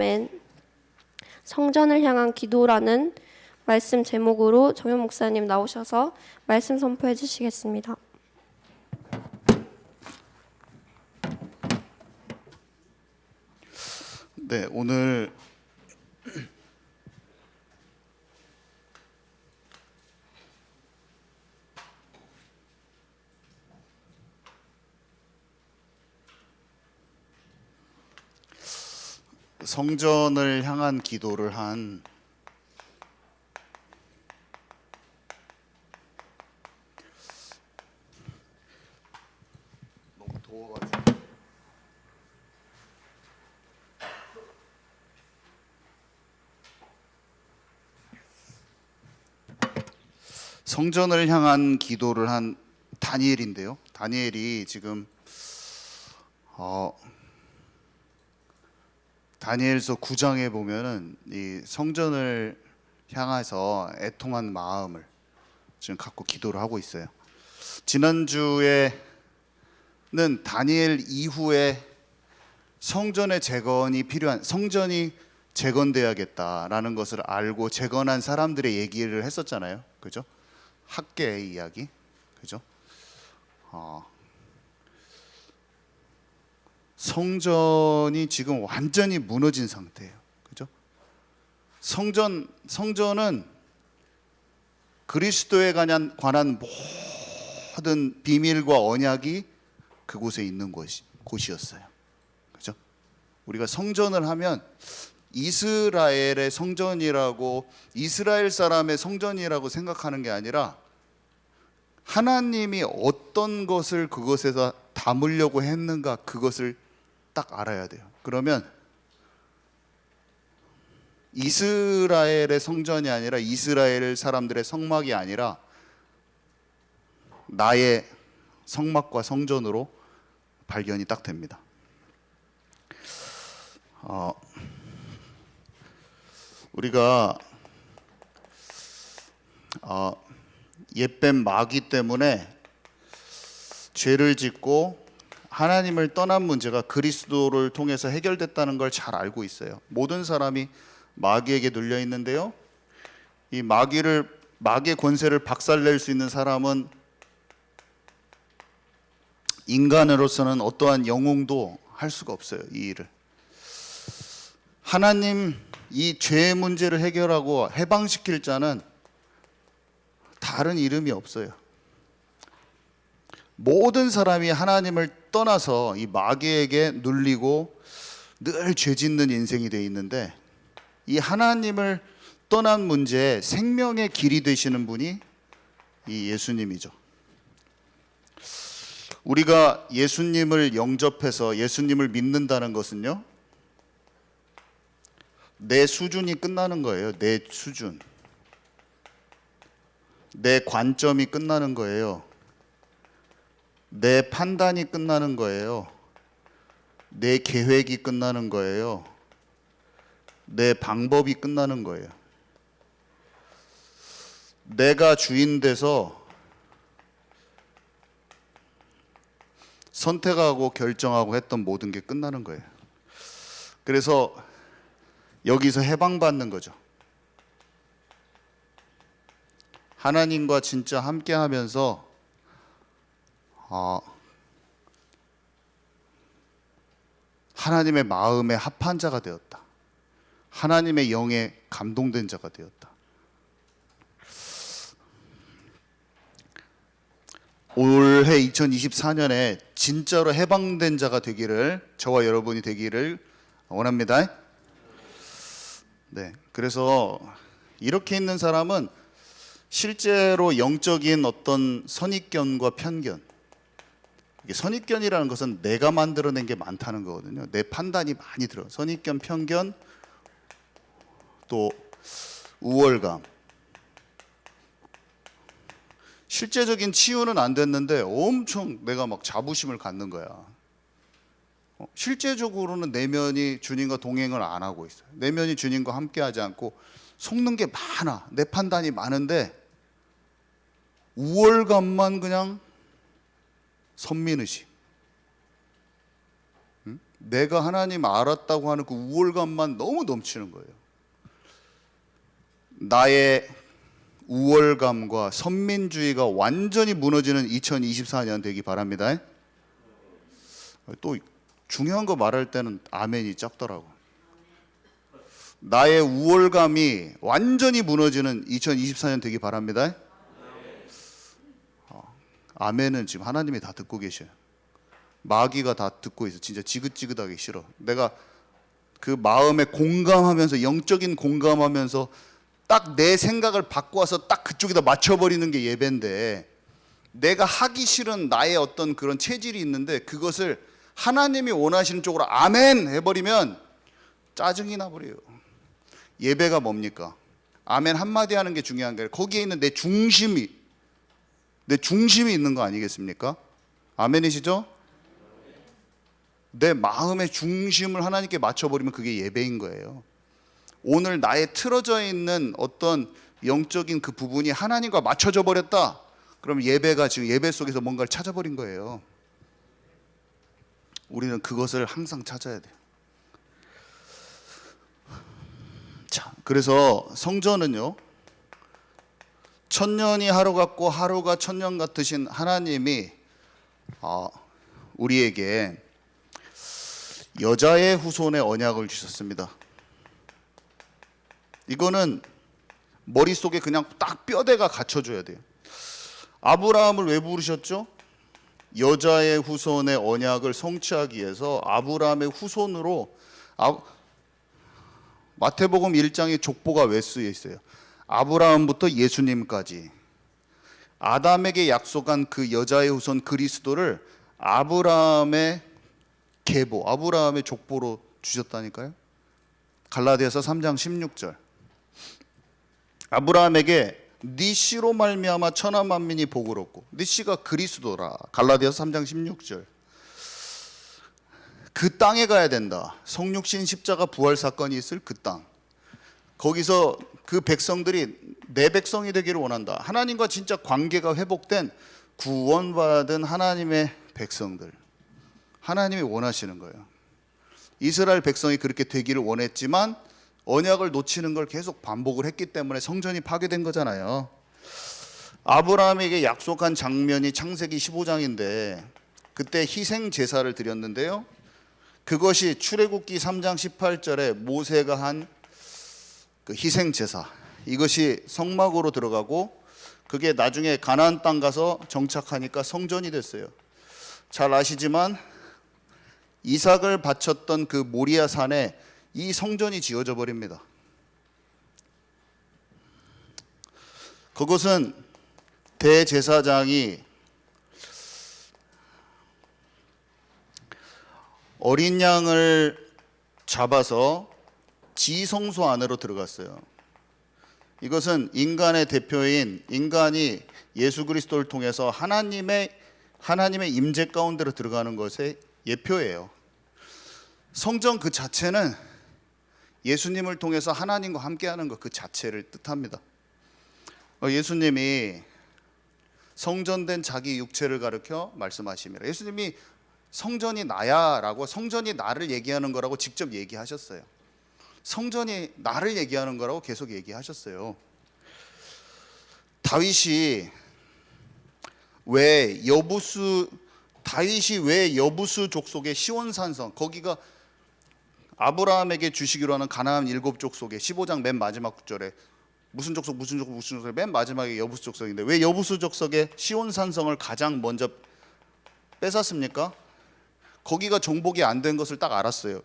아멘. 성전을 향한 기도라는 말씀 제목으로 정현 목사님 나오셔서 말씀 선포해 주시겠습니다. 네, 오늘 성전을 향한 기도를 한 너무 더워가지고 성전을 향한 기도를 한 다니엘인데요. 다니엘이 지금 다니엘서 9장에 보면은 이 성전을 향해서 애통한 마음을 지금 갖고 기도를 하고 있어요. 지난주에는 다니엘 이후에 성전의 재건이 필요한, 성전이 재건돼야겠다라는 것을 알고 재건한 사람들의 얘기를 했었잖아요. 그죠? 학계의 이야기. 그죠? 성전이 지금 완전히 무너진 상태예요. 그죠? 성전은 그리스도에 관한 모든 비밀과 언약이 그곳에 있는 곳이었어요. 그죠? 우리가 성전을 하면 이스라엘의 성전이라고, 이스라엘 사람의 성전이라고 생각하는 게 아니라 하나님이 어떤 것을 그것에서 담으려고 했는가, 그것을 딱 알아야 돼요. 그러면 이스라엘의 성전이 아니라, 이스라엘 사람들의 성막이 아니라 나의 성막과 성전으로 발견이 딱 됩니다. 우리가 옛뱀 마귀 때문에 죄를 짓고 하나님을 떠난 문제가 그리스도를 통해서 해결됐다는 걸 잘 알고 있어요. 모든 사람이 마귀에게 눌려 있는데요, 이 마귀의 권세를 박살낼 수 있는 사람은 인간으로서는 어떠한 영웅도 할 수가 없어요. 이 일을 하나님, 이 죄의 문제를 해결하고 해방시킬 자는 다른 이름이 없어요. 모든 사람이 하나님을 떠나서 이 마귀에게 눌리고 늘 죄 짓는 인생이 되어 있는데, 이 하나님을 떠난 문제에 생명의 길이 되시는 분이 이 예수님이죠. 우리가 예수님을 영접해서 예수님을 믿는다는 것은요, 내 수준이 끝나는 거예요. 내 수준, 내 관점이 끝나는 거예요. 내 판단이 끝나는 거예요. 내 계획이 끝나는 거예요. 내 방법이 끝나는 거예요. 내가 주인 돼서 선택하고 결정하고 했던 모든 게 끝나는 거예요. 그래서 여기서 해방받는 거죠. 하나님과 진짜 함께 하면서 하나님의 마음에 합한 자가 되었다. 하나님의 영에 감동된 자가 되었다. 올해 2024년에 진짜로 해방된 자가 되기를, 저와 여러분이 되기를 원합니다. 네, 그래서 이렇게 있는 사람은 실제로 영적인 어떤 선입견과 편견, 이게 선입견이라는 것은 내가 만들어낸 게 많다는 거거든요. 내 판단이 많이 들어. 선입견, 편견, 또 우월감. 실제적인 치유는 안 됐는데 엄청 내가 막 자부심을 갖는 거야. 실제적으로는 내면이 주님과 동행을 안 하고 있어요. 내면이 주님과 함께 하지 않고 속는 게 많아. 내 판단이 많은데 우월감만 그냥 선민의식. 내가 하나님 알았다고 하는 그 우월감만 너무 넘치는 거예요. 나의 우월감과 선민주의가 완전히 무너지는 2024년 되기 바랍니다. 또 중요한 거 말할 때는 아멘이 적더라고. 나의 우월감이 완전히 무너지는 2024년 되기 바랍니다. 아멘은 지금 하나님이 다 듣고 계셔요. 마귀가 다 듣고 있어. 진짜 지긋지긋하기 싫어. 내가 그 마음에 공감하면서, 영적인 공감하면서 딱 내 생각을 바꿔서 딱 그쪽에다 맞춰버리는 게 예배인데, 내가 하기 싫은 나의 어떤 그런 체질이 있는데 그것을 하나님이 원하시는 쪽으로 아멘 해버리면 짜증이 나버려요. 예배가 뭡니까? 아멘 한마디 하는 게 중요한 게 아니라 거기에 있는 내 중심이 있는 거 아니겠습니까? 아멘이시죠? 내 마음의 중심을 하나님께 맞춰버리면 그게 예배인 거예요. 오늘 나의 틀어져 있는 어떤 영적인 그 부분이 하나님과 맞춰져 버렸다. 그럼 예배가 지금 예배 속에서 뭔가를 찾아버린 거예요. 우리는 그것을 항상 찾아야 돼요. 자, 그래서 성전은요, 천년이 하루 같고 하루가 천년 같으신 하나님이 우리에게 여자의 후손의 언약을 주셨습니다. 이거는 머릿속에 그냥 딱 뼈대가 갖춰줘야 돼요. 아브라함을 왜 부르셨죠? 여자의 후손의 언약을 성취하기 위해서 아브라함의 후손으로, 마태복음 1장에 족보가 왜 쓰여 있어요? 아브라함부터 예수님까지 아담에게 약속한 그 여자의 후손 그리스도를 아브라함의 계보, 아브라함의 족보로 주셨다니까요. 갈라디아서 3장 16절. 아브라함에게 네 씨로 말미암아 천하 만민이 복을 얻고, 네 씨가 그리스도라. 갈라디아서 3장 16절. 그 땅에 가야 된다. 성육신 십자가 부활 사건이 있을 그 땅. 거기서 그 백성들이 내 백성이 되기를 원한다. 하나님과 진짜 관계가 회복된 구원받은 하나님의 백성들. 하나님이 원하시는 거예요. 이스라엘 백성이 그렇게 되기를 원했지만 언약을 놓치는 걸 계속 반복을 했기 때문에 성전이 파괴된 거잖아요. 아브라함에게 약속한 장면이 창세기 15장인데 그때 희생 제사를 드렸는데요. 그것이 출애굽기 3장 18절에 모세가 한 그 희생 제사, 이것이 성막으로 들어가고 그게 나중에 가나안 땅 가서 정착하니까 성전이 됐어요. 잘 아시지만 이삭을 바쳤던 그 모리아 산에 이 성전이 지어져 버립니다. 그것은 대제사장이 어린 양을 잡아서 지성소 안으로 들어갔어요. 이것은 인간의 대표인, 인간이 예수 그리스도를 통해서 하나님의 임재 가운데로 들어가는 것의 예표예요. 성전 그 자체는 예수님을 통해서 하나님과 함께하는 것 그 자체를 뜻합니다. 예수님이 성전된 자기 육체를 가리켜 말씀하십니다. 예수님이 성전이 나야 라고, 성전이 나를 얘기하는 거라고 직접 얘기하셨어요. 성전이 나를 얘기하는 거라고 계속 얘기하셨어요. 다윗이 왜 여부수 족속의 시온산성, 거기가 아브라함에게 주시기로 하는 가나안 7족속의 15장 맨 마지막 구절에 무슨 족속 맨 마지막에 여부수 족속인데 왜 여부수 족속의 시온산성을 가장 먼저 뺏었습니까? 거기가 정복이 안 된 것을 딱 알았어요.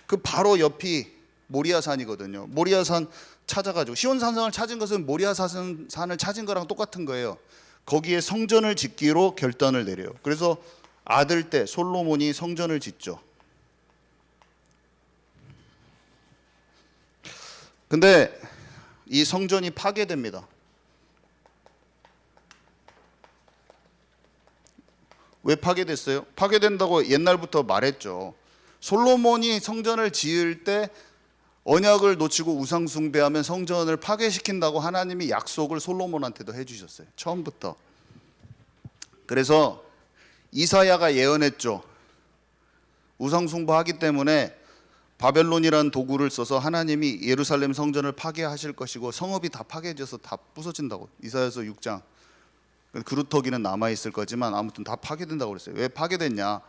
그 바로 옆이 모리아산이거든요. 모리아산 찾아가지고, 시온산성을 찾은 것은 모리아산을 찾은 거랑 똑같은 거예요. 거기에 성전을 짓기로 결단을 내려요. 그래서 아들 때 솔로몬이 성전을 짓죠. 근데 이 성전이 파괴됩니다. 왜 파괴됐어요? 파괴된다고 옛날부터 말했죠. 솔로몬이 성전을 지을 때 언약을 놓치고 우상 숭배하면 성전을 파괴시킨다고 하나님이 약속을 솔로몬한테도 해주셨어요. 처음부터. 그래서 이사야가 예언했죠. 우상 숭배하기 때문에 바벨론이라는 도구를 써서 하나님이 예루살렘 성전을 파괴하실 것이고 성읍이 다 파괴돼서 다 부서진다고. 이사야서 6장. 그루터기는 남아 있을 거지만 아무튼 다 파괴된다고 그랬어요. 왜 파괴됐냐?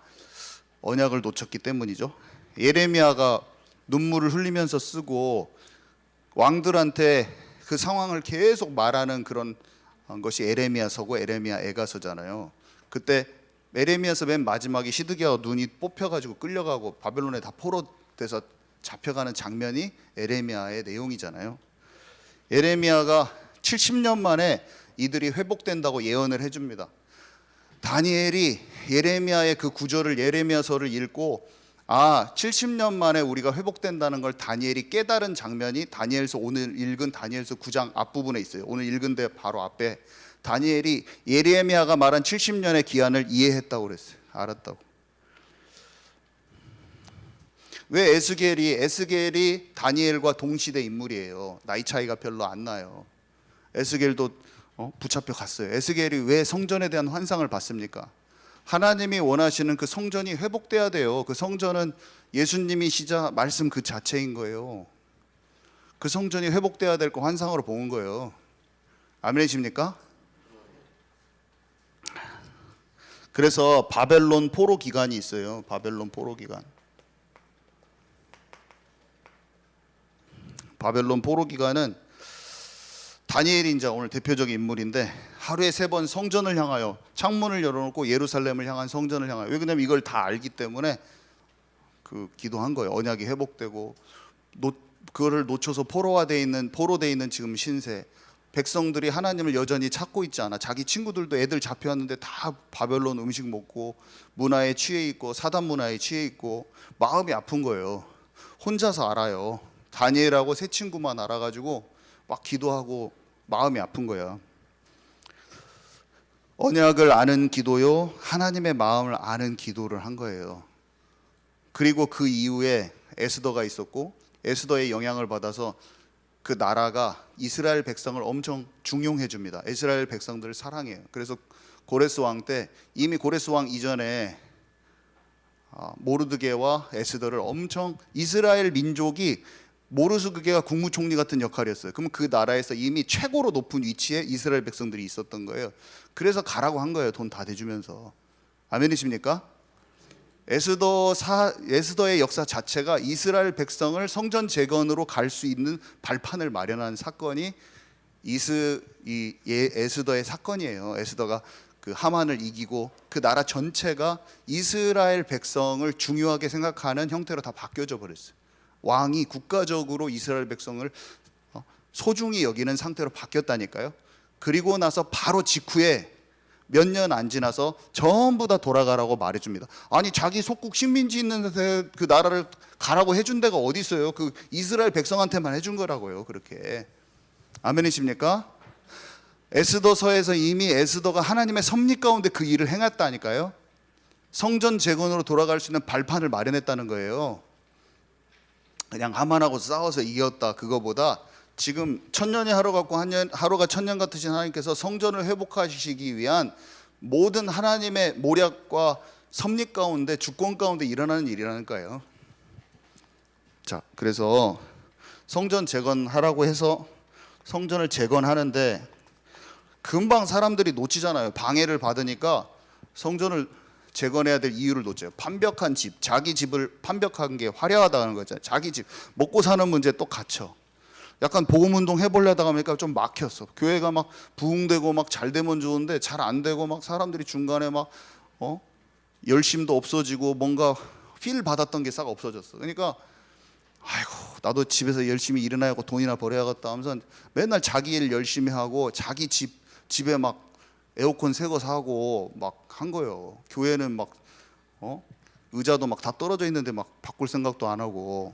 언약을 놓쳤기 때문이죠. 예레미야가 눈물을 흘리면서 쓰고 왕들한테 그 상황을 계속 말하는 그런 것이 에레미야서고 에레미야 애가서잖아요. 그때 에레미야서 맨 마지막에 시드기야가 눈이 뽑혀가지고 끌려가고 바벨론에 다 포로돼서 잡혀가는 장면이 에레미야의 내용이잖아요. 에레미야가 70년 만에 이들이 회복된다고 예언을 해줍니다. 다니엘이 예레미야의 그 구절을 예레미야서를 읽고 70년 만에 우리가 회복된다는 걸 다니엘이 깨달은 장면이 다니엘서 오늘 읽은 다니엘서 9장 앞부분에 있어요. 오늘 읽은 데 바로 앞에 다니엘이 예레미야가 말한 70년의 기한을 이해했다고 그랬어요. 알았다고. 왜 에스겔이 다니엘과 동시대 인물이에요. 나이 차이가 별로 안 나요. 에스겔도 붙잡혀 갔어요. 에스겔이 왜 성전에 대한 환상을 봤습니까? 하나님이 원하시는 그 성전이 회복돼야 돼요. 그 성전은 예수님이시자 말씀 그 자체인 거예요. 그 성전이 회복돼야 될 거 환상으로 본 거예요. 아멘이십니까? 그래서 바벨론 포로 기간이 있어요. 바벨론 포로 기간. 바벨론 포로 기간은 다니엘이 이제 오늘 대표적인 인물인데 하루에 3번 성전을 향하여 창문을 열어놓고 예루살렘을 향한 성전을 향하여. 왜 그러냐면 이걸 다 알기 때문에 그 기도한 거예요. 언약이 회복되고 그거를 놓쳐서 포로돼 있는 지금 신세 백성들이 하나님을 여전히 찾고 있지 않아. 자기 친구들도 애들 잡혀왔는데 다 바벨론 음식 먹고 문화에 취해 있고 사단 문화에 취해 있고 마음이 아픈 거예요. 혼자서 알아요. 다니엘하고 세 친구만 알아가지고 막 기도하고 마음이 아픈 거야. 언약을 아는 기도요, 하나님의 마음을 아는 기도를 한 거예요. 그리고 그 이후에 에스더가 있었고 에스더의 영향을 받아서 그 나라가 이스라엘 백성을 엄청 중용해 줍니다. 이스라엘 백성들을 사랑해요. 그래서 고레스 왕 때, 이미 고레스 왕 이전에 모르드게와 에스더를 엄청, 이스라엘 민족이 모르드게가 국무총리 같은 역할이었어요. 그럼 그 나라에서 이미 최고로 높은 위치에 이스라엘 백성들이 있었던 거예요. 그래서 가라고 한 거예요. 돈 다 대주면서. 아멘이십니까? 에스더의 역사 자체가 이스라엘 백성을 성전 재건으로 갈 수 있는 발판을 마련한 사건이 에스더의 사건이에요. 에스더가 그 하만을 이기고 그 나라 전체가 이스라엘 백성을 중요하게 생각하는 형태로 다 바뀌어져 버렸어요. 왕이 국가적으로 이스라엘 백성을 소중히 여기는 상태로 바뀌었다니까요. 그리고 나서 바로 직후에 몇 년 안 지나서 전부 다 돌아가라고 말해줍니다. 아니 자기 속국 식민지 있는 그 나라를 가라고 해준 데가 어디 있어요? 그 이스라엘 백성한테만 해준 거라고요. 그렇게. 아멘이십니까? 에스더서에서 이미 에스더가 하나님의 섭리 가운데 그 일을 행했다니까요. 성전 재건으로 돌아갈 수 있는 발판을 마련했다는 거예요. 그냥 하만하고 싸워서 이겼다 그거보다 지금 천년이 하루 같고 하루가 천년 같으신 하나님께서 성전을 회복하시기 위한 모든 하나님의 모략과 섭리 가운데 주권 가운데 일어나는 일이라는 거예요. 자, 그래서 성전 재건하라고 해서 성전을 재건하는데 금방 사람들이 놓치잖아요. 방해를 받으니까 성전을 재건해야 될 이유를 놓쳐요. 판벽한 집, 자기 집을 판벽한 게 화려하다는 거죠. 자기 집, 먹고 사는 문제 또 갇혀. 약간 복음운동 해보려다가 보니까 좀 막혔어. 교회가 막 부흥되고 막 잘 되면 좋은데 잘 안 되고 막 사람들이 중간에 막 열심도 없어지고 뭔가 필 받았던 게 싹 없어졌어. 그러니까 아이고 나도 집에서 열심히 일이나 하고 돈이나 벌어야겠다 하면서 맨날 자기 일 열심히 하고 자기 집에 막 에어컨 새 거 사고 막 한 거예요. 교회는 막 의자도 막 다 떨어져 있는데 막 바꿀 생각도 안 하고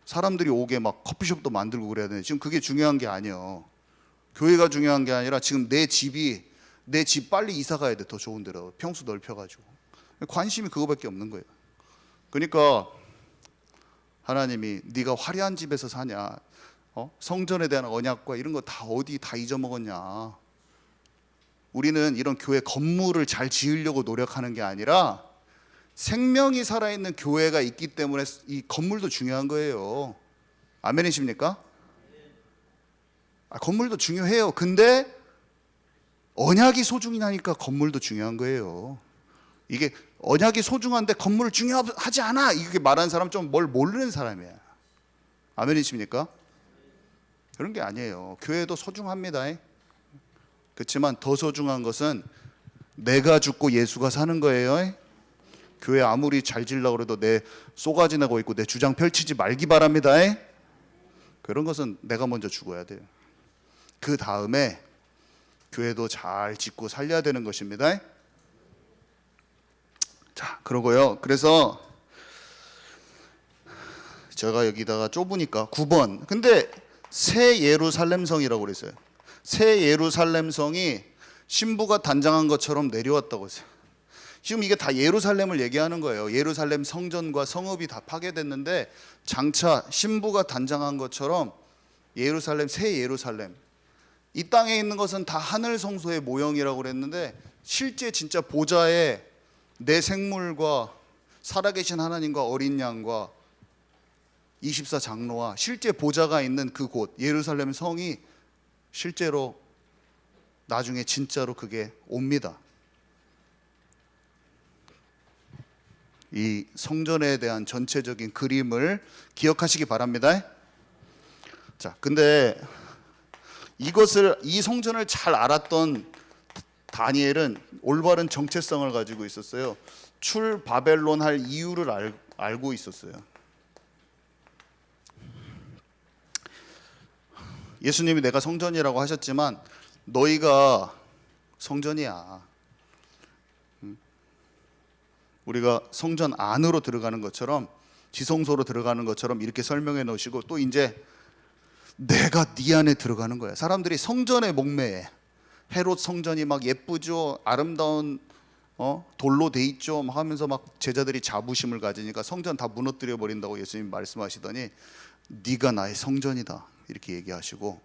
사람들이 오게 막 커피숍도 만들고 그래야 되는데 지금 그게 중요한 게 아니에요. 교회가 중요한 게 아니라 지금 내 집 빨리 이사 가야 돼. 더 좋은 데로 평수 넓혀가지고 관심이 그거밖에 없는 거예요. 그러니까 하나님이 네가 화려한 집에서 사냐, 성전에 대한 언약과 이런 거 다 어디 다 잊어먹었냐. 우리는 이런 교회 건물을 잘 지으려고 노력하는 게 아니라 생명이 살아있는 교회가 있기 때문에 이 건물도 중요한 거예요. 아멘이십니까? 건물도 중요해요. 근데 언약이 소중하니까 건물도 중요한 거예요. 이게 언약이 소중한데 건물을 중요하지 않아, 이렇게 말하는 사람 좀 뭘 모르는 사람이야. 아멘이십니까? 그런 게 아니에요. 교회도 소중합니다. 그렇지만 더 소중한 것은 내가 죽고 예수가 사는 거예요. 교회 아무리 잘 지으려고 해도 내 쏘가지 내고 있고 내 주장 펼치지 말기 바랍니다. 그런 것은 내가 먼저 죽어야 돼요. 그 다음에 교회도 잘 짓고 살려야 되는 것입니다. 자, 그러고요. 그래서 제가 여기다가 좁으니까 9번. 근데 새 예루살렘 성이라고 그랬어요. 새 예루살렘 성이 신부가 단장한 것처럼 내려왔다고 했어요. 지금 이게 다 예루살렘을 얘기하는 거예요. 예루살렘 성전과 성읍이 다 파괴됐는데 장차 신부가 단장한 것처럼 예루살렘, 새 예루살렘, 이 땅에 있는 것은 다 하늘 성소의 모형이라고 그랬는데 실제 진짜 보좌에 내 생물과 살아계신 하나님과 어린 양과 24장로와 실제 보좌가 있는 그곳 예루살렘 성이 실제로 나중에 진짜로 그게 옵니다. 이 성전에 대한 전체적인 그림을 기억하시기 바랍니다. 자, 근데 이 성전을 잘 알았던 다니엘은 올바른 정체성을 가지고 있었어요. 출 바벨론 할 이유를 알고 있었어요. 예수님이 내가 성전이라고 하셨지만 너희가 성전이야. 우리가 성전 안으로 들어가는 것처럼 지성소로 들어가는 것처럼 이렇게 설명해 놓으시고 또 이제 내가 네 안에 들어가는 거야. 사람들이 성전에 목매해. 헤롯 성전이 막 예쁘죠, 아름다운 돌로 돼 있죠 막 하면서 막 제자들이 자부심을 가지니까 성전 다 무너뜨려 버린다고 예수님 말씀하시더니 네가 나의 성전이다 이렇게 얘기하시고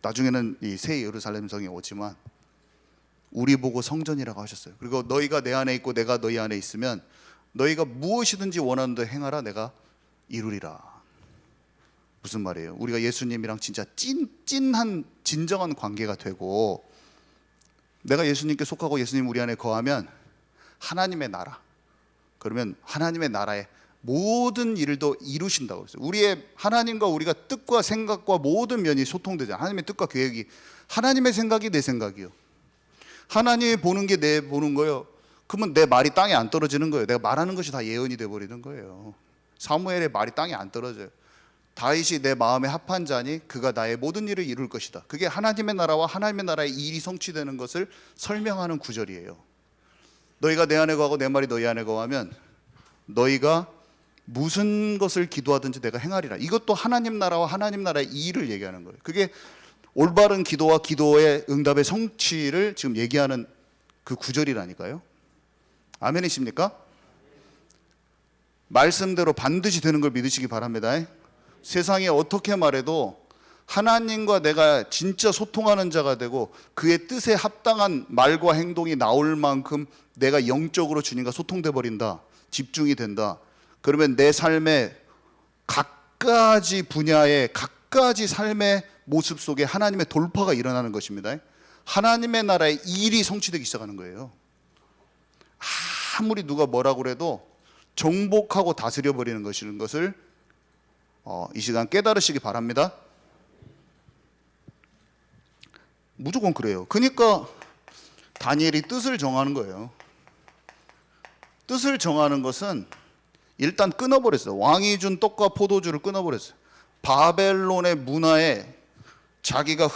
나중에는 이 새 예루살렘 성이 오지만 우리 보고 성전이라고 하셨어요. 그리고 너희가 내 안에 있고 내가 너희 안에 있으면 너희가 무엇이든지 원하는 대로 행하라 내가 이루리라. 무슨 말이에요? 우리가 예수님이랑 진짜 찐한 진정한 관계가 되고 내가 예수님께 속하고 예수님 우리 안에 거하면 하나님의 나라, 그러면 하나님의 나라의 모든 일도 이루신다고 했어요. 우리의 하나님과 우리가 뜻과 생각과 모든 면이 소통되잖아요. 하나님의 뜻과 계획이, 하나님의 생각이 내 생각이요, 하나님이 보는 게 내 보는 거예요. 그러면 내 말이 땅에 안 떨어지는 거예요. 내가 말하는 것이 다 예언이 돼버리는 거예요. 사무엘의 말이 땅에 안 떨어져요. 다윗이 내 마음에 합한 자니 그가 나의 모든 일을 이룰 것이다. 그게 하나님의 나라와 하나님의 나라의 일이 성취되는 것을 설명하는 구절이에요. 너희가 내 안에 거하고 내 말이 너희 안에 거하면 너희가 무슨 것을 기도하든지 내가 행하리라. 이것도 하나님 나라와 하나님 나라의 일을 얘기하는 거예요. 그게 올바른 기도와 기도의 응답의 성취를 지금 얘기하는 그 구절이라니까요. 아멘이십니까? 말씀대로 반드시 되는 걸 믿으시기 바랍니다. 세상에 어떻게 말해도 하나님과 내가 진짜 소통하는 자가 되고 그의 뜻에 합당한 말과 행동이 나올 만큼 내가 영적으로 주님과 소통돼 버린다, 집중이 된다. 그러면 내 삶의 각가지 분야의 각가지 삶의 모습 속에 하나님의 돌파가 일어나는 것입니다. 하나님의 나라의 일이 성취되기 시작하는 거예요. 아무리 누가 뭐라고 그래도 정복하고 다스려 버리는 것을 이 시간 깨달으시기 바랍니다. 무조건 그래요. 그러니까 다니엘이 뜻을 정하는 거예요. 뜻을 정하는 것은 일단 끊어버렸어요. 왕이 준 떡과 포도주를 끊어버렸어요. 바벨론의 문화에 자기가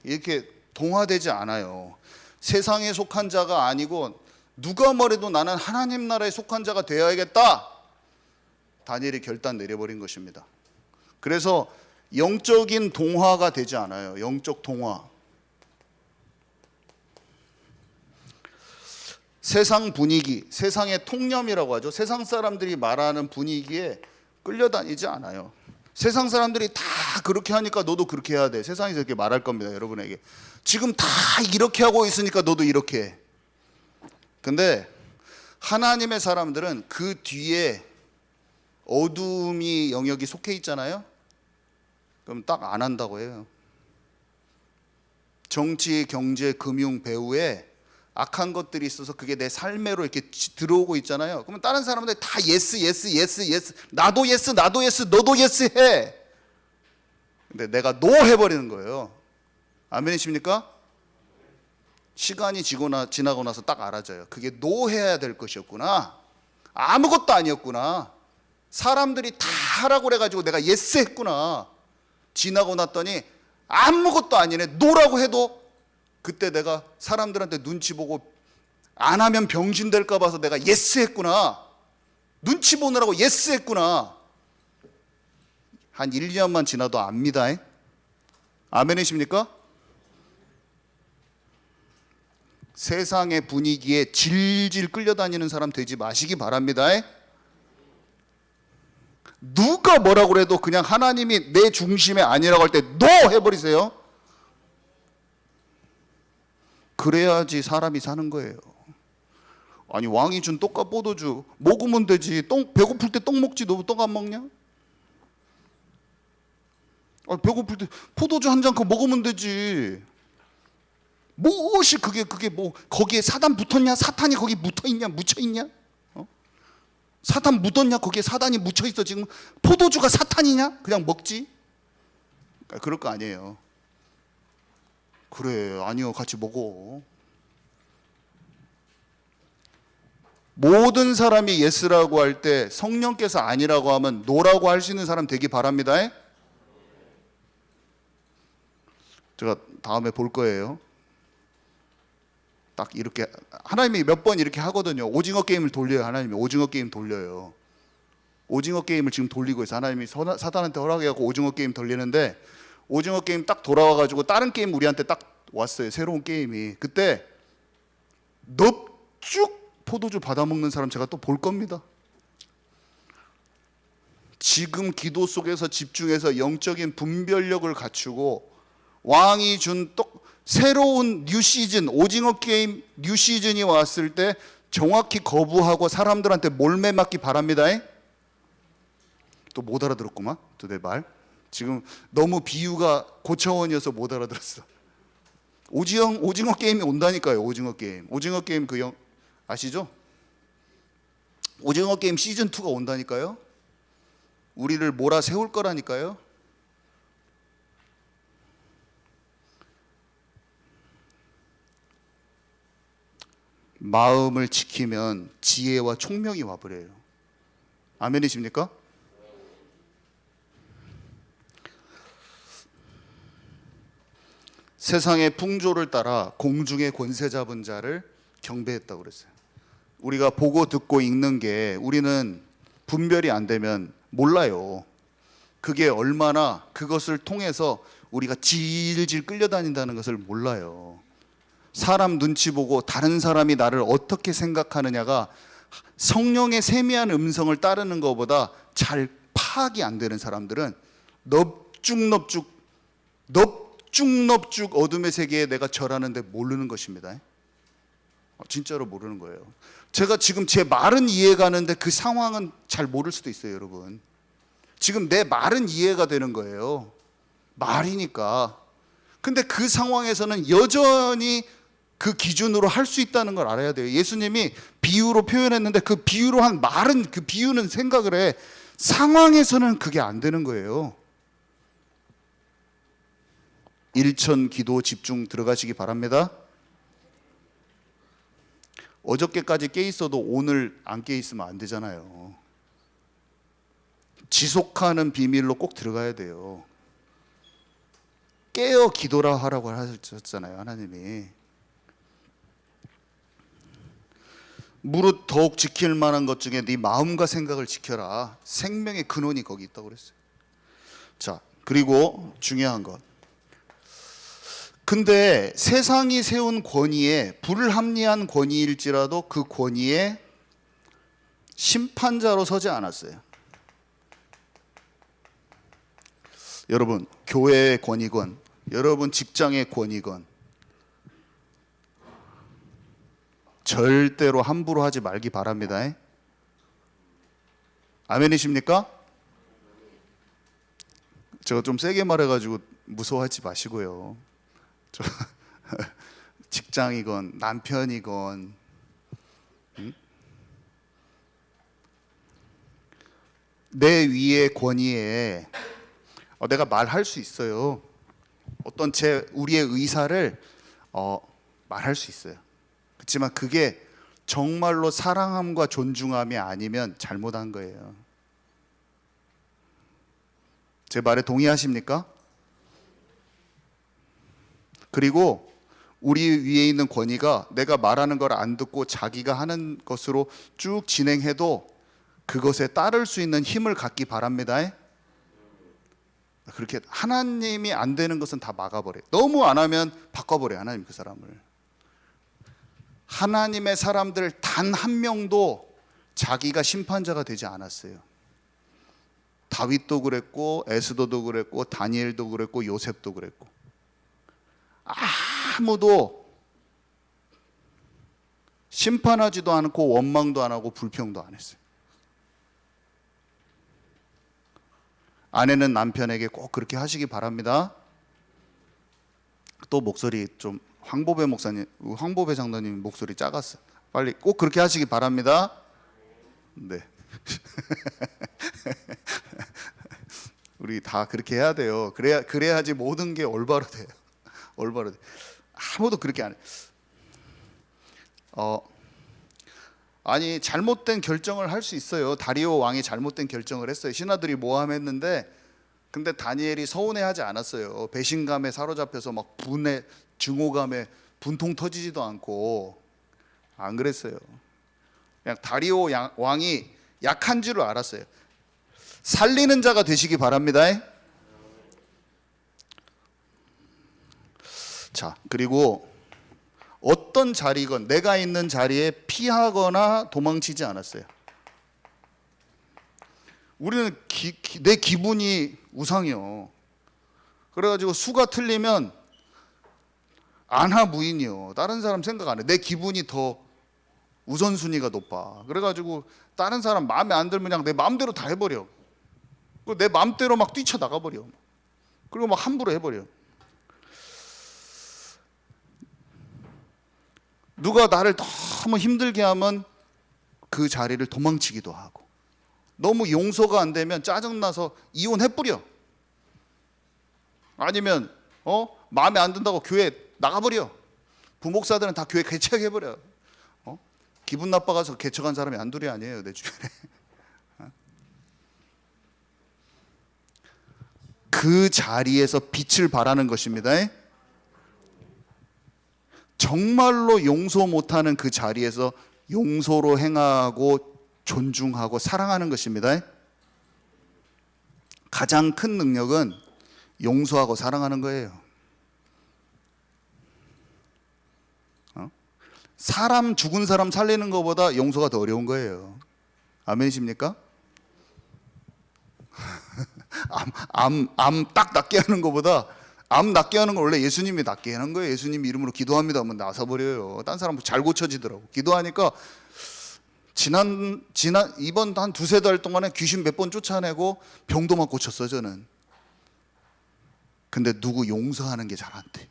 이렇게 동화되지 않아요. 세상에 속한 자가 아니고 누가 뭐래도 나는 하나님 나라에 속한 자가 되어야겠다. 다니엘이 결단 내려버린 것입니다. 그래서 영적인 동화가 되지 않아요. 영적 동화. 세상 분위기, 세상의 통념이라고 하죠. 세상 사람들이 말하는 분위기에 끌려다니지 않아요. 세상 사람들이 다 그렇게 하니까 너도 그렇게 해야 돼. 세상에서 이렇게 말할 겁니다. 여러분에게. 지금 다 이렇게 하고 있으니까 너도 이렇게 해. 근데 하나님의 사람들은 그 뒤에 어둠이 영역이 속해 있잖아요. 그럼 딱 안 한다고 해요. 정치, 경제, 금융, 배후에 악한 것들이 있어서 그게 내 삶으로 이렇게 들어오고 있잖아요. 그러면 다른 사람들 다 예스, 예스, 예스, 예스. 나도 예스, 나도 예스, 너도 예스 해. 근데 내가 노 해버리는 거예요. 아멘이십니까? 시간이 지나고 나서 딱 알아져요. 그게 노 해야 될 것이었구나. 아무것도 아니었구나. 사람들이 다 하라고 그래가지고 내가 예스 했구나. 지나고 났더니 아무것도 아니네. 노라고 해도 그때 내가 사람들한테 눈치 보고 안 하면 병신 될까 봐서 내가 예스 했구나. 눈치 보느라고 예스 했구나. 한 1, 2년만 지나도 압니다. 아멘이십니까? 세상의 분위기에 질질 끌려다니는 사람 되지 마시기 바랍니다. 누가 뭐라고 그래도 그냥 하나님이 내 중심에 아니라고 할 때 노 해버리세요. 그래야지 사람이 사는 거예요. 아니 왕이 준 떡과 포도주 먹으면 되지. 배고플 때 떡 먹지. 너 떡 안 먹냐? 배고플 때 포도주 한 잔 그거 먹으면 되지. 무엇이 그게 뭐 거기에 사단 붙었냐? 사탄이 거기 붙어있냐? 묻혀있냐? 사탄 묻었냐? 거기에 사단이 묻혀있어. 지금 포도주가 사탄이냐? 그냥 먹지? 그럴 거 아니에요. 그래 아니요 같이 먹어. 모든 사람이 예스라고 할 때 성령께서 아니라고 하면 노라고 할 수 있는 사람 되기 바랍니다. 제가 다음에 볼 거예요. 딱 이렇게 하나님이 몇 번 이렇게 하거든요. 오징어 게임을 돌려요. 하나님이 오징어 게임 돌려요. 오징어 게임을 지금 돌리고 있어. 하나님이 사단한테 허락해갖고 오징어 게임 돌리는데 오징어 게임 딱 돌아와가지고 다른 게임 우리한테 딱 왔어요. 새로운 게임이. 그때 넙죽 포도주 받아먹는 사람 제가 또 볼 겁니다. 지금 기도 속에서 집중해서 영적인 분별력을 갖추고 왕이 준 새로운 뉴 시즌, 오징어 게임 뉴 시즌이 왔을 때 정확히 거부하고 사람들한테 몰매 맞기 바랍니다. 또 못 알아들었구만. 또 내 말. 지금 너무 비유가 고차원이어서 못 알아들었어. 오징어 게임이 온다니까요. 오징어 게임. 오징어 게임 아시죠? 오징어 게임 시즌 2가 온다니까요. 우리를 몰아 세울 거라니까요. 마음을 지키면 지혜와 총명이 와버려요. 아멘이십니까? 세상의 풍조를 따라 공중의 권세 잡은 자를 경배했다고 그랬어요. 우리가 보고 듣고 읽는 게 우리는 분별이 안 되면 몰라요. 그게 얼마나 그것을 통해서 우리가 질질 끌려다닌다는 것을 몰라요. 사람 눈치 보고 다른 사람이 나를 어떻게 생각하느냐가 성령의 세미한 음성을 따르는 것보다 잘 파악이 안 되는 사람들은 넙죽 어둠의 세계에 내가 절하는데 모르는 것입니다. 진짜로 모르는 거예요. 제가 지금 제 말은 이해가는데 그 상황은 잘 모를 수도 있어요, 여러분. 지금 내 말은 이해가 되는 거예요. 말이니까. 근데 그 상황에서는 여전히 그 기준으로 할 수 있다는 걸 알아야 돼요. 예수님이 비유로 표현했는데 그 비유로 한 말은 그 비유는 생각을 해. 상황에서는 그게 안 되는 거예요. 일천 기도 집중 들어가시기 바랍니다. 어저께까지 깨 있어도 오늘 안 깨 있으면 안 되잖아요. 지속하는 비밀로 꼭 들어가야 돼요. 깨어 기도라 하라고 하셨잖아요, 하나님이. 무릇 더욱 지킬 만한 것 중에 네 마음과 생각을 지켜라. 생명의 근원이 거기 있다고 그랬어요. 자, 그리고 중요한 것. 근데 세상이 세운 권위에 불합리한 권위일지라도 그 권위에 심판자로 서지 않았어요. 여러분, 교회의 권위건, 여러분 직장의 권위건, 절대로 함부로 하지 말기 바랍니다. 아멘이십니까? 제가 좀 세게 말해가지고 무서워하지 마시고요. 저 직장이건 남편이건 내 위의 권위에 내가 말할 수 있어요. 어떤 우리의 의사를 말할 수 있어요. 그렇지만 그게 정말로 사랑함과 존중함이 아니면 잘못한 거예요. 제 말에 동의하십니까? 그리고 우리 위에 있는 권위가 내가 말하는 걸 안 듣고 자기가 하는 것으로 쭉 진행해도 그것에 따를 수 있는 힘을 갖기 바랍니다. 그렇게 하나님이 안 되는 것은 다 막아버려요. 너무 안 하면 바꿔버려요. 하나님 그 사람을. 하나님의 사람들 단 한 명도 자기가 심판자가 되지 않았어요. 다윗도 그랬고 에스더도 그랬고 다니엘도 그랬고 요셉도 그랬고 아무도 심판하지도 않고 원망도 안 하고 불평도 안 했어요. 아내는 남편에게 꼭 그렇게 하시기 바랍니다. 또 목소리 좀 황보배 장로님 목소리 작았어요. 빨리 꼭 그렇게 하시기 바랍니다. 네. 우리 다 그렇게 해야 돼요. 그래야지 모든 게 올바로 돼요. 올바로 돼. 아무도 그렇게 안 해. 아니 잘못된 결정을 할 수 있어요. 다리오 왕이 잘못된 결정을 했어요. 신하들이 모함했는데 근데 다니엘이 서운해하지 않았어요. 배신감에 사로잡혀서 막 증오감에 분통 터지지도 않고 안 그랬어요. 그냥 다리오 왕이 약한 줄을 알았어요. 살리는 자가 되시기 바랍니다. 자, 그리고 어떤 자리건 내가 있는 자리에 피하거나 도망치지 않았어요. 우리는 내 기분이 우상이요. 그래가지고 수가 틀리면 안하무인이요. 다른 사람 생각 안 해. 내 기분이 더 우선순위가 높아. 그래가지고 다른 사람 마음에 안 들면 그냥 내 마음대로 다 해버려. 내 마음대로 막 뛰쳐나가버려. 그리고 막 함부로 해버려. 누가 나를 너무 힘들게 하면 그 자리를 도망치기도 하고, 너무 용서가 안 되면 짜증나서 이혼해버려. 아니면 마음에 안 든다고 교회 나가버려. 부목사들은 다 교회 개척해버려. 기분 나빠가서 개척한 사람이 한둘이 아니에요, 내 주변에. 그 자리에서 빛을 발하는 것입니다. 정말로 용서 못하는 그 자리에서 용서로 행하고 존중하고 사랑하는 것입니다. 가장 큰 능력은 용서하고 사랑하는 거예요. 죽은 사람 살리는 것보다 용서가 더 어려운 거예요. 아멘이십니까? 암 딱 낫게 하는 것보다, 암 낫게 하는 건 원래 예수님이 낫게 하는 거예요. 예수님 이름으로 기도합니다 하면 나서버려요. 딴 사람 잘 고쳐지더라고. 기도하니까 이번 한 두세 달 동안에 귀신 몇 번 쫓아내고 병도만 고쳤어요, 저는. 근데 누구 용서하는 게 잘 안 돼.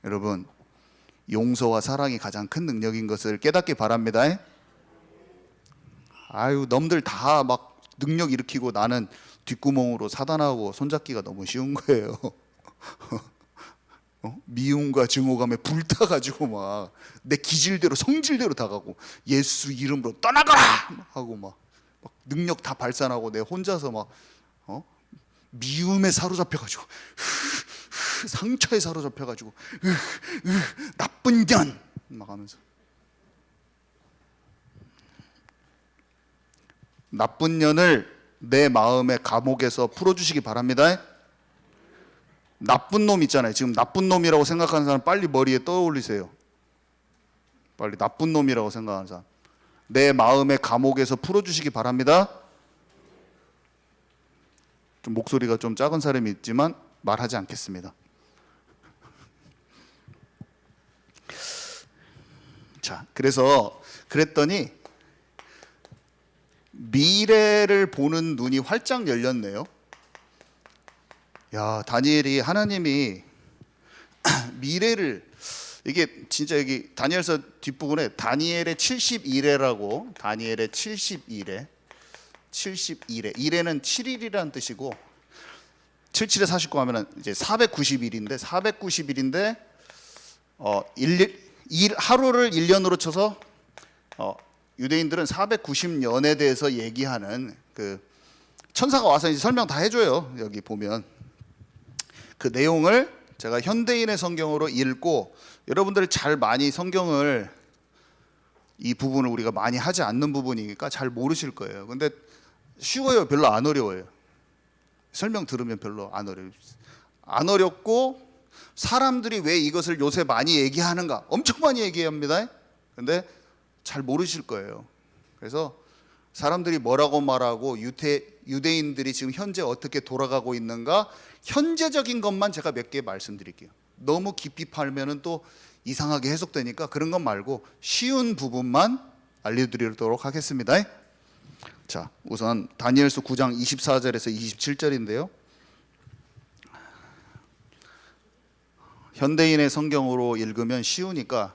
여러분, 용서와 사랑이 가장 큰 능력인 것을 깨닫기 바랍니다. 아유, 놈들 다 막 능력 일으키고 나는 뒷구멍으로 사단하고 손잡기가 너무 쉬운 거예요. 미움과 증오감에 불타가지고 막 내 기질대로 성질대로 다가고 예수 이름으로 떠나가라 하고 막 능력 다 발산하고 내 혼자서 막 미움에 사로잡혀가지고 상처에 사로잡혀가지고 나쁜 년 막 하면서, 나쁜 년을 내 마음의 감옥에서 풀어주시기 바랍니다. 나쁜 놈 있잖아요. 지금 나쁜 놈이라고 생각하는 사람 빨리 머리에 떠올리세요. 빨리 나쁜 놈이라고 생각하는 사람 내 마음의 감옥에서 풀어주시기 바랍니다. 좀 목소리가 좀 작은 사람이 있지만 말하지 않겠습니다. 자, 그랬더니 미래를 보는 눈이 활짝 열렸네요. 야, 다니엘이 하나님이 미래를, 이게 진짜 여기 다니엘서 뒷부분에 다니엘의 72레라고, 다니엘의 72레, 72레는 7일이라는 뜻이고 77에 49 하면은 이제 490일인데 490일인데 하루를 1년으로 쳐서 유대인들은 490년에 대해서 얘기하는 그 천사가 와서 이제 설명 다 해줘요. 여기 보면 그 내용을 제가 현대인의 성경으로 읽고, 여러분들 잘 많이 성경을 이 부분을 우리가 많이 하지 않는 부분이니까 잘 모르실 거예요. 근데 쉬워요. 별로 안 어려워요. 설명 들으면 별로 안 어려워요. 안 어렵고, 사람들이 왜 이것을 요새 많이 얘기하는가 엄청 많이 얘기합니다. 근데 잘 모르실 거예요. 그래서 사람들이 뭐라고 말하고 유대인들이 지금 현재 어떻게 돌아가고 있는가, 현재적인 것만 제가 몇 개 말씀드릴게요. 너무 깊이 팔면은 또 이상하게 해석되니까 그런 것 말고 쉬운 부분만 알려드리도록 하겠습니다. 자, 우선 다니엘서 9장 24절에서 27절인데요. 현대인의 성경으로 읽으면 쉬우니까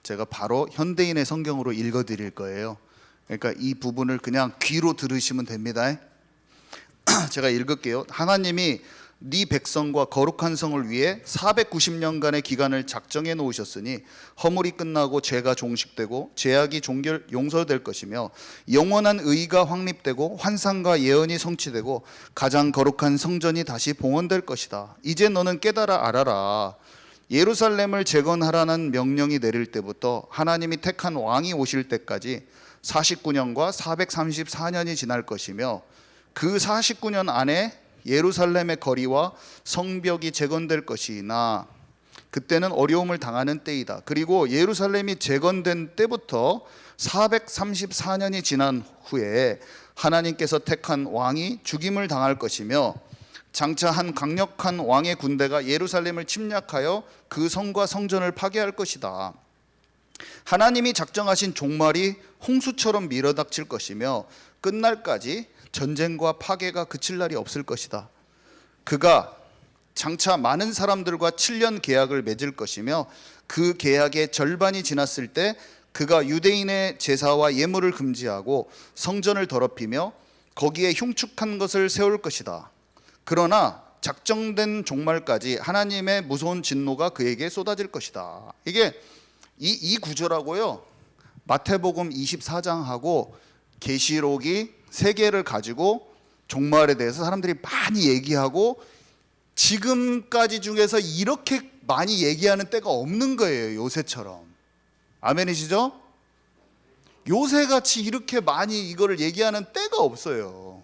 제가 바로 현대인의 성경으로 읽어드릴 거예요. 그러니까 이 부분을 그냥 귀로 들으시면 됩니다. 제가 읽을게요. 하나님이 네 백성과 거룩한 성을 위해 490년간의 기간을 작정해 놓으셨으니 허물이 끝나고 죄가 종식되고 죄악이 용서될 것이며 영원한 의가 확립되고 환상과 예언이 성취되고 가장 거룩한 성전이 다시 봉헌될 것이다. 이제 너는 깨달아 알아라. 예루살렘을 재건하라는 명령이 내릴 때부터 하나님이 택한 왕이 오실 때까지 49년과 434년이 지날 것이며 그 49년 안에 예루살렘의 거리와 성벽이 재건될 것이나 그때는 어려움을 당하는 때이다. 그리고 예루살렘이 재건된 때부터 434년이 지난 후에 하나님께서 택한 왕이 죽임을 당할 것이며 장차 한 강력한 왕의 군대가 예루살렘을 침략하여 그 성과 성전을 파괴할 것이다. 하나님이 작정하신 종말이 홍수처럼 밀어닥칠 것이며 끝날까지 전쟁과 파괴가 그칠 날이 없을 것이다. 그가 장차 많은 사람들과 7년 계약을 맺을 것이며 그 계약의 절반이 지났을 때 그가 유대인의 제사와 예물을 금지하고 성전을 더럽히며 거기에 흉측한 것을 세울 것이다. 그러나 작정된 종말까지 하나님의 무서운 진노가 그에게 쏟아질 것이다. 이게 이 구절하고요, 마태복음 24장하고 계시록이 세 개를 가지고 종말에 대해서 사람들이 많이 얘기하고, 지금까지 중에서 이렇게 많이 얘기하는 때가 없는 거예요. 요새처럼. 아멘이시죠? 요새같이 이렇게 많이 이거를 얘기하는 때가 없어요.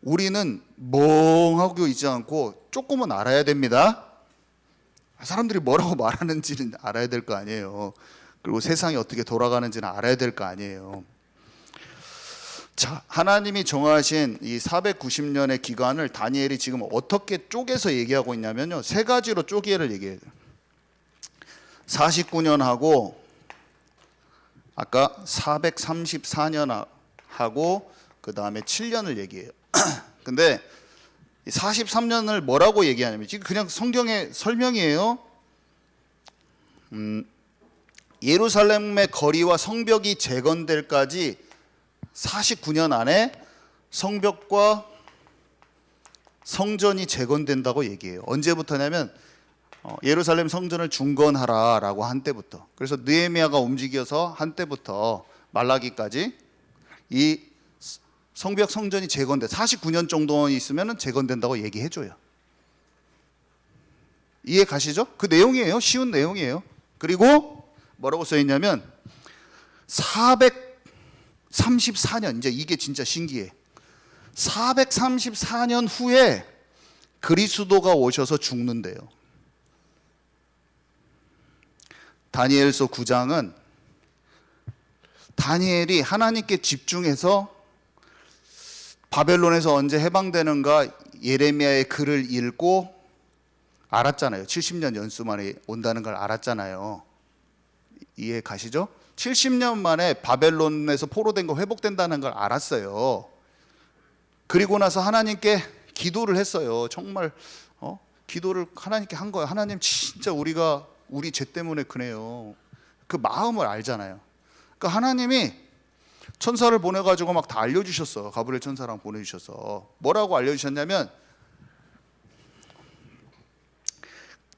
우리는 멍하고 있지 않고 조금은 알아야 됩니다. 사람들이 뭐라고 말하는지는 알아야 될 거 아니에요. 그리고 세상이 어떻게 돌아가는지는 알아야 될 거 아니에요. 자, 하나님이 정하신 이 490년의 기간을 다니엘이 지금 어떻게 쪼개서 얘기하고 있냐면요, 세 가지로 쪼개를 얘기해요. 49년하고 아까 434년하고 그 다음에 7년을 얘기해요. 근데 43년을 뭐라고 얘기하냐면, 지금 그냥 성경의 설명이에요. 예루살렘의 거리와 성벽이 재건될까지 49년 안에 성벽과 성전이 재건된다고 얘기해요. 언제부터냐면 예루살렘 성전을 중건하라라고 한 때부터. 그래서 느헤미야가 움직여서 한 때부터 말라기까지 이 성벽 성전이 재건돼 49년 정도 있으면 재건된다고 얘기해줘요. 이해 가시죠? 그 내용이에요. 쉬운 내용이에요. 그리고 뭐라고 써있냐면 434년, 이제 이게 진짜 신기해. 434년 후에 그리스도가 오셔서 죽는데요. 다니엘서 9장은 다니엘이 하나님께 집중해서 바벨론에서 언제 해방되는가 예레미야의 글을 읽고 알았잖아요. 70년 연수 만에 온다는 걸 알았잖아요. 이해 가시죠? 70년 만에 바벨론에서 포로된 거 회복된다는 걸 알았어요. 그리고 나서 하나님께 기도를 했어요. 정말 기도를 하나님께 한 거예요. 하나님, 진짜 우리 죄 때문에 그래요. 그 마음을 알잖아요. 그러니까 하나님이 천사를 보내가지고 막 다 알려주셨어. 가브리엘 천사랑 보내주셔서 뭐라고 알려주셨냐면,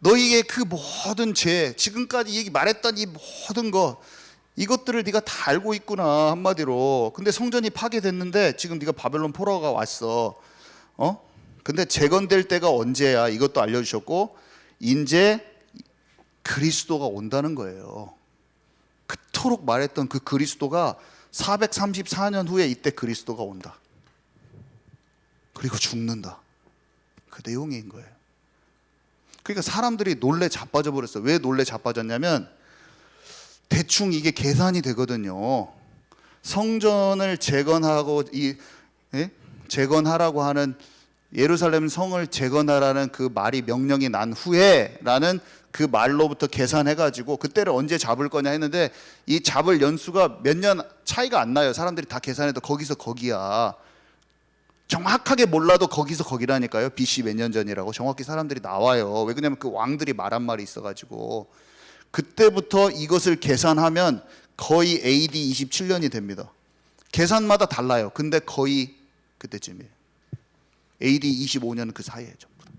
너희의 그 모든 죄, 지금까지 얘기 말했던 이 모든 거, 이것들을 네가 다 알고 있구나, 한마디로. 근데 성전이 파괴됐는데 지금 네가 바벨론 포로가 왔어. 근데 재건될 때가 언제야? 이것도 알려주셨고, 이제 그리스도가 온다는 거예요. 그토록 말했던 그 그리스도가 434년 후에 이때 그리스도가 온다. 그리고 죽는다. 그 내용인 거예요. 그러니까 사람들이 놀래 자빠져 버렸어요. 왜 놀래 자빠졌냐면, 대충 이게 계산이 되거든요. 성전을 재건하고 재건하라고 하는, 예루살렘 성을 재건하라는 그 말이, 명령이 난 후에라는 그 말로부터 계산해가지고 그때를 언제 잡을 거냐 했는데, 이 잡을 연수가 몇 년 차이가 안 나요. 사람들이 다 계산해도 거기서 거기야. 정확하게 몰라도 거기서 거기라니까요. BC 몇 년 전이라고 정확히 사람들이 나와요. 왜 그러냐면 그 왕들이 말한 말이 있어가지고. 그때부터 이것을 계산하면 거의 AD 27년이 됩니다. 계산마다 달라요. 근데 거의 그때쯤이에요. AD 25년 그 사이에 전부 다.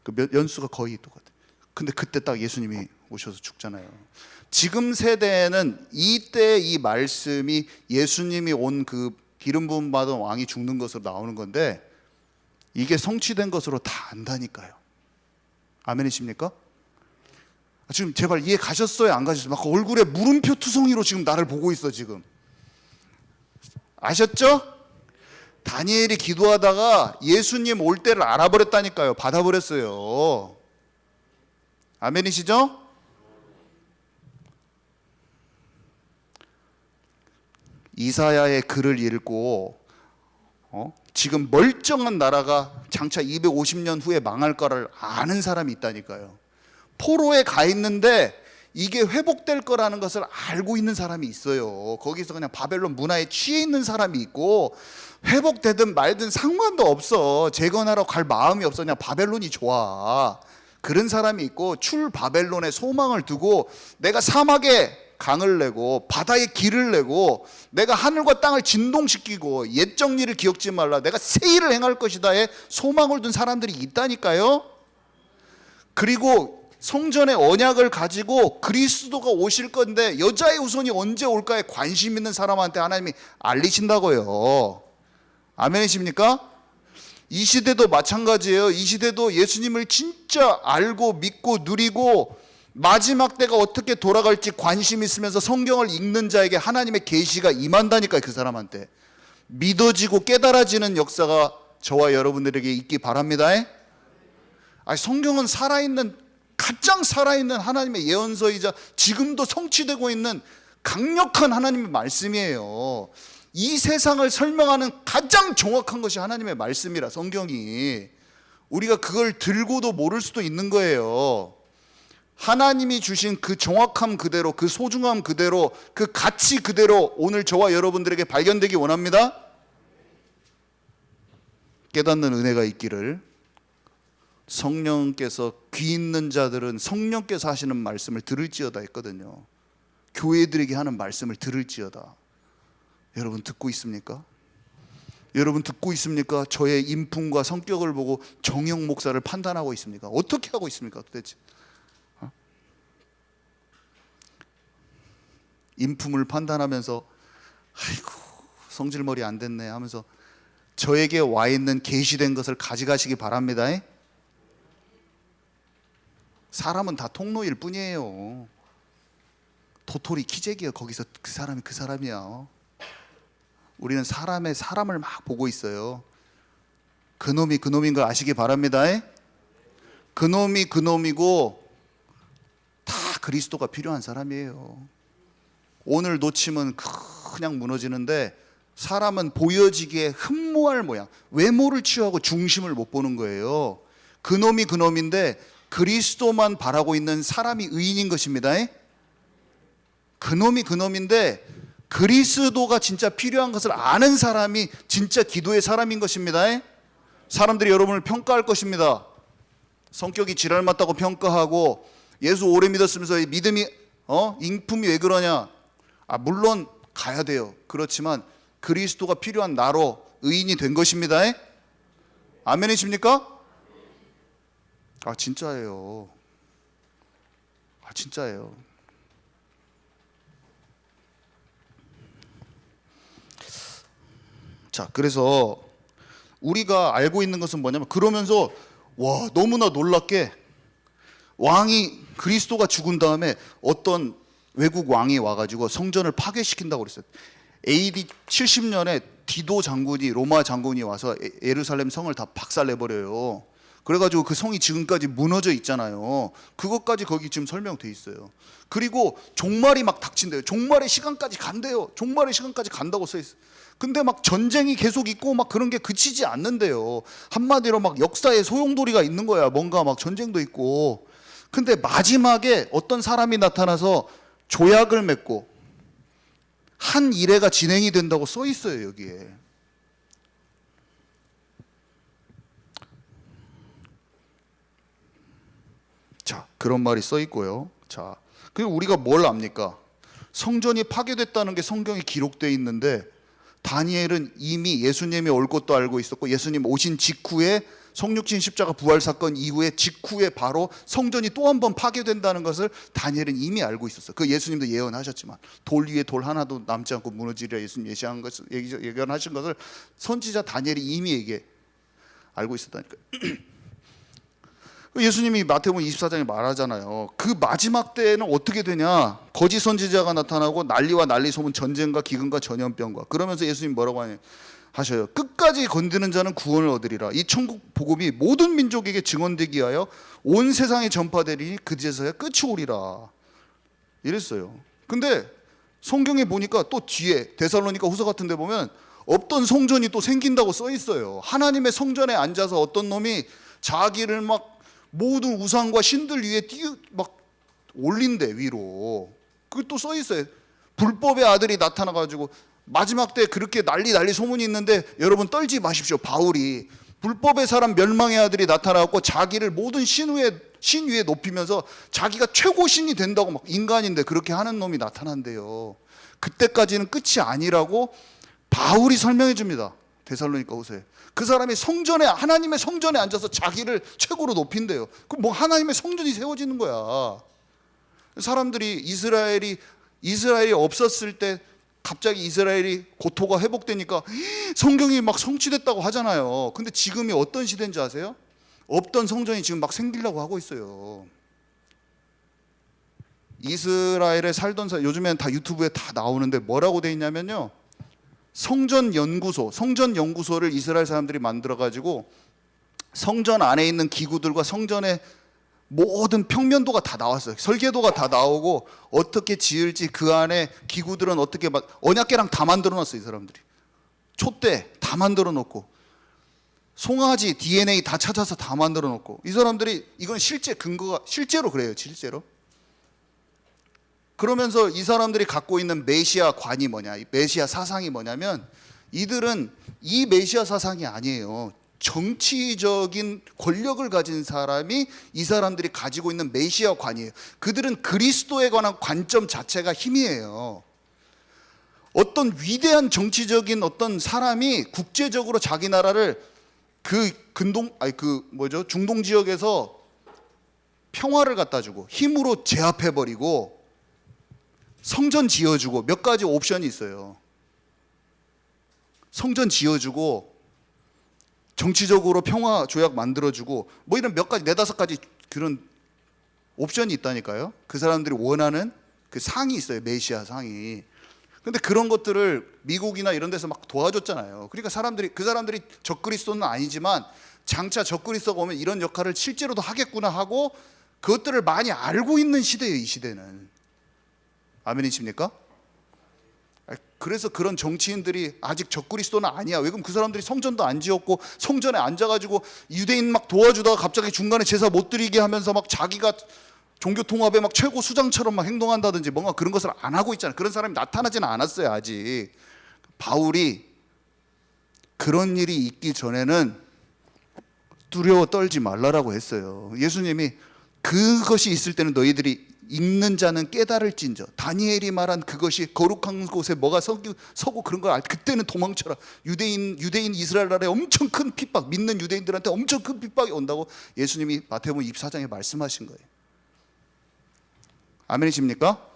그 연수가 거의 똑같아요. 근데 그때 딱 예수님이 오셔서 죽잖아요. 지금 세대에는 이때 이 말씀이 예수님이 온 그 기름 부음 받은 왕이 죽는 것으로 나오는 건데, 이게 성취된 것으로 다 안다니까요. 아멘이십니까? 지금 제발 이해 가셨어요? 안 가셨어요? 막 얼굴에 물음표 투성이로 지금 나를 보고 있어 지금. 아셨죠? 다니엘이 기도하다가 예수님 올 때를 알아버렸다니까요. 받아버렸어요. 아멘이시죠? 이사야의 글을 읽고 지금 멀쩡한 나라가 장차 250년 후에 망할 거를 아는 사람이 있다니까요. 포로에 가 있는데 이게 회복될 거라는 것을 알고 있는 사람이 있어요. 거기서 그냥 바벨론 문화에 취해 있는 사람이 있고, 회복되든 말든 상관도 없어. 재건하러 갈 마음이 없어. 그냥 바벨론이 좋아. 그런 사람이 있고, 출 바벨론에 소망을 두고, 내가 사막에 강을 내고 바다에 길을 내고 내가 하늘과 땅을 진동시키고 옛 정리를 기억지 말라, 내가 새 일을 행할 것이다에 소망을 둔 사람들이 있다니까요. 그리고 성전의 언약을 가지고 그리스도가 오실 건데 여자의 후손이 언제 올까에 관심 있는 사람한테 하나님이 알리신다고요. 아멘이십니까? 이 시대도 마찬가지예요. 이 시대도 예수님을 진짜 알고 믿고 누리고 마지막 때가 어떻게 돌아갈지 관심 있으면서 성경을 읽는 자에게 하나님의 계시가 임한다니까요. 그 사람한테 믿어지고 깨달아지는 역사가 저와 여러분들에게 있기 바랍니다. 성경은 살아있는, 가장 살아있는 하나님의 예언서이자 지금도 성취되고 있는 강력한 하나님의 말씀이에요. 이 세상을 설명하는 가장 정확한 것이 하나님의 말씀이라, 성경이. 우리가 그걸 들고도 모를 수도 있는 거예요. 하나님이 주신 그 정확함 그대로, 그 소중함 그대로, 그 가치 그대로 오늘 저와 여러분들에게 발견되기 원합니다. 깨닫는 은혜가 있기를. 성령께서 귀 있는 자들은 성령께서 하시는 말씀을 들을지어다 했거든요. 교회들에게 하는 말씀을 들을지어다. 여러분 듣고 있습니까? 여러분 듣고 있습니까? 저의 인품과 성격을 보고 정영 목사를 판단하고 있습니까? 어떻게 하고 있습니까 도대체? 인품을 판단하면서 아이고 성질머리 안 됐네 하면서 저에게 와 있는 계시된 것을 가져가시기 바랍니다. 사람은 다 통로일 뿐이에요. 도토리 키재기야. 거기서 그 사람이 그 사람이야. 우리는 사람을 막 보고 있어요. 그놈이 그놈인 걸 아시기 바랍니다. 그놈이 그놈이고 다 그리스도가 필요한 사람이에요. 오늘 놓치면 그냥 무너지는데, 사람은 보여지기에 흠모할 모양, 외모를 취하고 중심을 못 보는 거예요. 그놈이 그놈인데 그리스도만 바라고 있는 사람이 의인인 것입니다. 그놈이 그놈인데 그리스도가 진짜 필요한 것을 아는 사람이 진짜 기도의 사람인 것입니다. 사람들이 여러분을 평가할 것입니다. 성격이 지랄 맞다고 평가하고 예수 오래 믿었으면서 믿음이 인품이 왜 그러냐. 물론 가야 돼요. 그렇지만 그리스도가 필요한 나로 의인이 된 것입니다. 아멘이십니까? 진짜예요. 진짜예요. 자, 그래서 우리가 알고 있는 것은 뭐냐면, 그러면서 와, 너무나 놀랍게 왕이 그리스도가 죽은 다음에 어떤 외국 왕이 와가지고 성전을 파괴시킨다고 그랬어요. AD 70년에 디도 장군이, 로마 장군이 와서 예루살렘 성을 다 박살내버려요. 그래가지고 그 성이 지금까지 무너져 있잖아요. 그것까지 거기 지금 설명돼 있어요. 그리고 종말이 막 닥친대요. 종말의 시간까지 간대요. 종말의 시간까지 간다고 써 있어요. 근데 막 전쟁이 계속 있고 막 그런 게 그치지 않는데요. 한마디로 막 역사에 소용돌이가 있는 거야. 뭔가 막 전쟁도 있고. 근데 마지막에 어떤 사람이 나타나서 조약을 맺고 한 일회가 진행이 된다고 써 있어요, 여기에. 자, 그런 말이 써 있고요. 자, 그리고 우리가 뭘 압니까? 성전이 파괴됐다는 게 성경에 기록되어 있는데, 다니엘은 이미 예수님이 올 것도 알고 있었고, 예수님 오신 직후에 성육신 십자가 부활 사건 이후에 직후에 바로 성전이 또 한 번 파괴된다는 것을 다니엘은 이미 알고 있었어요. 그 예수님도 예언하셨지만 돌 위에 돌 하나도 남지 않고 무너지리라 예수님 예언하신 것을 선지자 다니엘이 이미 알고 있었다니까요. 예수님이 마태복음 24장에 말하잖아요. 그 마지막 때에는 어떻게 되냐? 거짓 선지자가 나타나고 난리와 난리 소문, 전쟁과 기근과 전염병과. 그러면서 예수님 뭐라고 하셔요? 끝까지 건드는 자는 구원을 얻으리라. 이 천국 복음이 모든 민족에게 증언되기 위하여 온 세상에 전파되리니 그제서야 끝이 오리라. 이랬어요. 근데 성경에 보니까 또 뒤에 데살로니가 후서 같은 데 보면 없던 성전이 또 생긴다고 써 있어요. 하나님의 성전에 앉아서 어떤 놈이 자기를 막 모든 우상과 신들 위에 막 올린대, 위로. 그게 또 써 있어요. 불법의 아들이 나타나가지고 마지막 때 그렇게 난리 소문이 있는데, 여러분 떨지 마십시오. 바울이 불법의 사람 멸망의 아들이 나타나고 자기를 모든 신 위에 높이면서 자기가 최고 신이 된다고, 막 인간인데 그렇게 하는 놈이 나타난대요. 그때까지는 끝이 아니라고 바울이 설명해 줍니다. 데살로니가 후서에. 그 사람이 하나님의 성전에 앉아서 자기를 최고로 높인대요. 그럼 뭐 하나님의 성전이 세워지는 거야. 사람들이 이스라엘이 없었을 때 갑자기 이스라엘이 고토가 회복되니까 성경이 막 성취됐다고 하잖아요. 근데 지금이 어떤 시대인지 아세요? 없던 성전이 지금 막 생기려고 하고 있어요. 이스라엘에 살던 요즘엔 다 유튜브에 다 나오는데 뭐라고 돼 있냐면요, 성전 연구소를 이스라엘 사람들이 만들어 가지고 성전 안에 있는 기구들과 성전의 모든 평면도가 다 나왔어요. 설계도가 다 나오고 어떻게 지을지, 그 안에 기구들은 어떻게 언약궤랑 다 만들어 놨어요. 이 사람들이 촛대 다 만들어 놓고 송아지 DNA 다 찾아서 다 만들어 놓고, 이 사람들이 이건 근거가 실제로 그래요. 실제로. 그러면서 이 사람들이 갖고 있는 메시아 관이 뭐냐, 이 메시아 사상이 뭐냐면, 이들은 이 메시아 사상이 아니에요. 정치적인 권력을 가진 사람이 이 사람들이 가지고 있는 메시아 관이에요. 그들은 그리스도에 관한 관점 자체가 힘이에요. 어떤 위대한 정치적인 어떤 사람이 국제적으로 자기 나라를 중동 지역에서 평화를 갖다 주고 힘으로 제압해 버리고 성전 지어주고, 몇 가지 옵션이 있어요. 성전 지어주고 정치적으로 평화 조약 만들어주고 뭐 이런 몇 가지, 4-5가지 그런 옵션이 있다니까요. 그 사람들이 원하는 그 상이 있어요. 메시아 상이. 근데 그런 것들을 미국이나 이런 데서 막 도와줬잖아요. 그러니까 그 사람들이 적그리스도는 아니지만 장차 적그리스도가 오면 이런 역할을 실제로도 하겠구나 하고 그것들을 많이 알고 있는 시대예요. 이 시대는. 아멘이십니까? 그래서 그런 정치인들이 아직 적그리스도는 아니야. 왜? 그럼 그 사람들이 성전도 안 지었고 성전에 앉아가지고 유대인 막 도와주다가 갑자기 중간에 제사 못 드리게 하면서 막 자기가 종교 통합에 막 최고 수장처럼 막 행동한다든지 뭔가 그런 것을 안 하고 있잖아요. 그런 사람이 나타나지는 않았어요 아직. 바울이 그런 일이 있기 전에는 두려워 떨지 말라라고 했어요. 예수님이 그것이 있을 때는 너희들이 읽는 자는 깨달을진저, 다니엘이 말한 그것이 거룩한 곳에 뭐가 서고 그런 걸 그때는 도망쳐라. 유대인 이스라엘 나라에 엄청 큰 핍박, 믿는 유대인들한테 엄청 큰 핍박이 온다고 예수님이 마태복음 24장에 말씀하신 거예요. 아멘이십니까?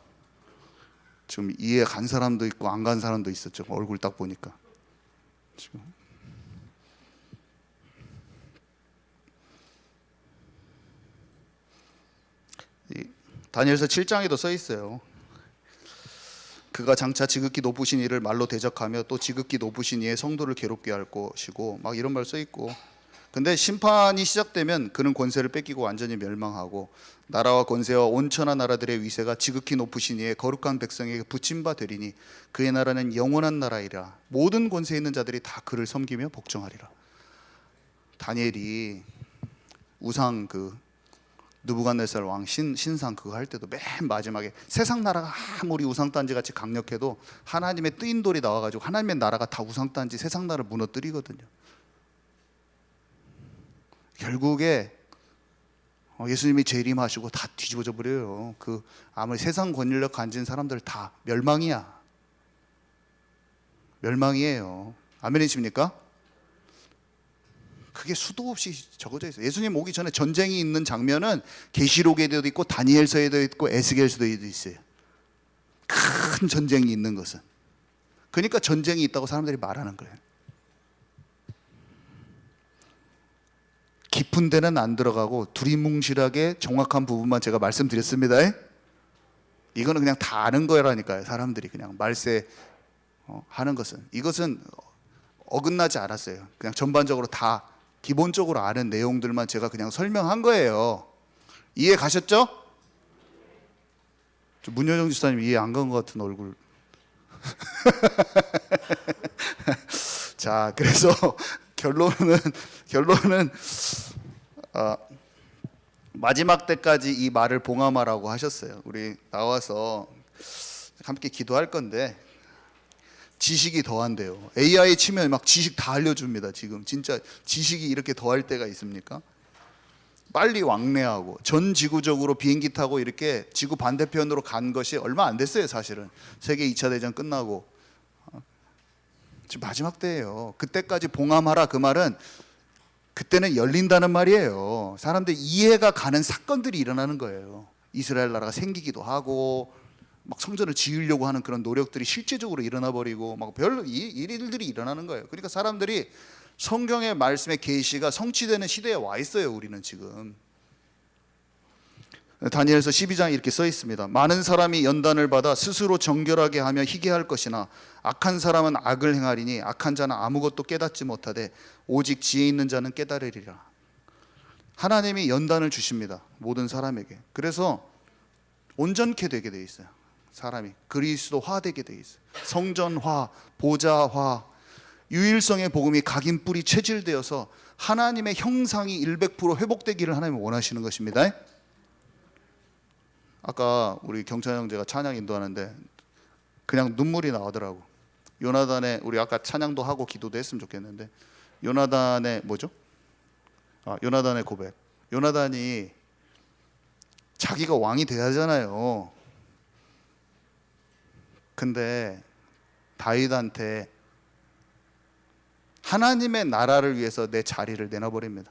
지금 이해 간 사람도 있고 안 간 사람도 있었죠. 얼굴 딱 보니까. 지금 다니엘서 7장에도 써 있어요. 그가 장차 지극히 높으신 이를 말로 대적하며 또 지극히 높으신 이의 성도를 괴롭게 할 것이고 막 이런 말 써 있고. 근데 심판이 시작되면 그는 권세를 뺏기고 완전히 멸망하고 나라와 권세와 온천한 나라들의 위세가 지극히 높으신 이의 거룩한 백성에게 붙임 바 되리니 그의 나라는 영원한 나라이라. 모든 권세 있는 자들이 다 그를 섬기며 복종하리라. 다니엘이 우상 느부갓네살 왕 신상 그거 할 때도 맨 마지막에 세상 나라가 아무리 우상단지 같이 강력해도 하나님의 뜨인 돌이 나와가지고 하나님의 나라가 다 우상단지 세상 나라를 무너뜨리거든요. 결국에 예수님이 재림하시고 다 뒤집어져 버려요. 아무리 세상 권력 가진 사람들 다 멸망이야. 멸망이에요. 아멘이십니까? 그게 수도 없이 적어져 있어요. 예수님 오기 전에 전쟁이 있는 장면은 계시록에도 있고 다니엘서에도 있고 에스겔서에도 있어요. 큰 전쟁이 있는 것은. 그러니까 전쟁이 있다고 사람들이 말하는 거예요. 깊은 데는 안 들어가고 두리뭉실하게 정확한 부분만 제가 말씀드렸습니다. 이거는 그냥 다 아는 거라니까요. 사람들이 그냥 말세 하는 것은. 이것은 어긋나지 않았어요. 그냥 전반적으로 다 기본적으로 아는 내용들만 제가 그냥 설명한 거예요. 이해 가셨죠? 문효정 지사님 이해 안 간 것 같은 얼굴. 자, 그래서 결론은 마지막 때까지 이 말을 봉함하라고 하셨어요. 우리 나와서 함께 기도할 건데 지식이 더한대요. AI 치면 막 지식 다 알려줍니다. 지금 진짜 지식이 이렇게 더할 때가 있습니까? 빨리 왕래하고 전 지구적으로 비행기 타고 이렇게 지구 반대편으로 간 것이 얼마 안 됐어요. 사실은 세계 2차 대전 끝나고 지금 마지막 때예요. 그때까지 봉함하라 그 말은 그때는 열린다는 말이에요. 사람들 이해가 가는 사건들이 일어나는 거예요. 이스라엘 나라가 생기기도 하고 막 성전을 지으려고 하는 그런 노력들이 실제적으로 일어나 버리고 막 별 일들이 일어나는 거예요. 그러니까 사람들이 성경의 말씀의 계시가 성취되는 시대에 와 있어요. 우리는 지금 다니엘서 12장에 이렇게 써 있습니다. 많은 사람이 연단을 받아 스스로 정결하게 하며 희게할 것이나 악한 사람은 악을 행하리니 악한 자는 아무것도 깨닫지 못하되 오직 지혜 있는 자는 깨달으리라. 하나님이 연단을 주십니다. 모든 사람에게. 그래서 온전케 되게 돼 있어요. 사람이 그리스도화 되게 돼 있어요. 성전화, 보좌화, 유일성의 복음이 각인 뿌리 체질되어서 하나님의 형상이 100% 회복되기를 하나님은 원하시는 것입니다. 아까 우리 경찬 형제가 찬양 인도하는데 그냥 눈물이 나오더라고. 요나단의 우리 아까 찬양도 하고 기도도 했으면 좋겠는데 요나단의 뭐죠? 요나단의 고백. 요나단이 자기가 왕이 돼야 하잖아요. 근데 다윗한테 하나님의 나라를 위해서 내 자리를 내놔버립니다.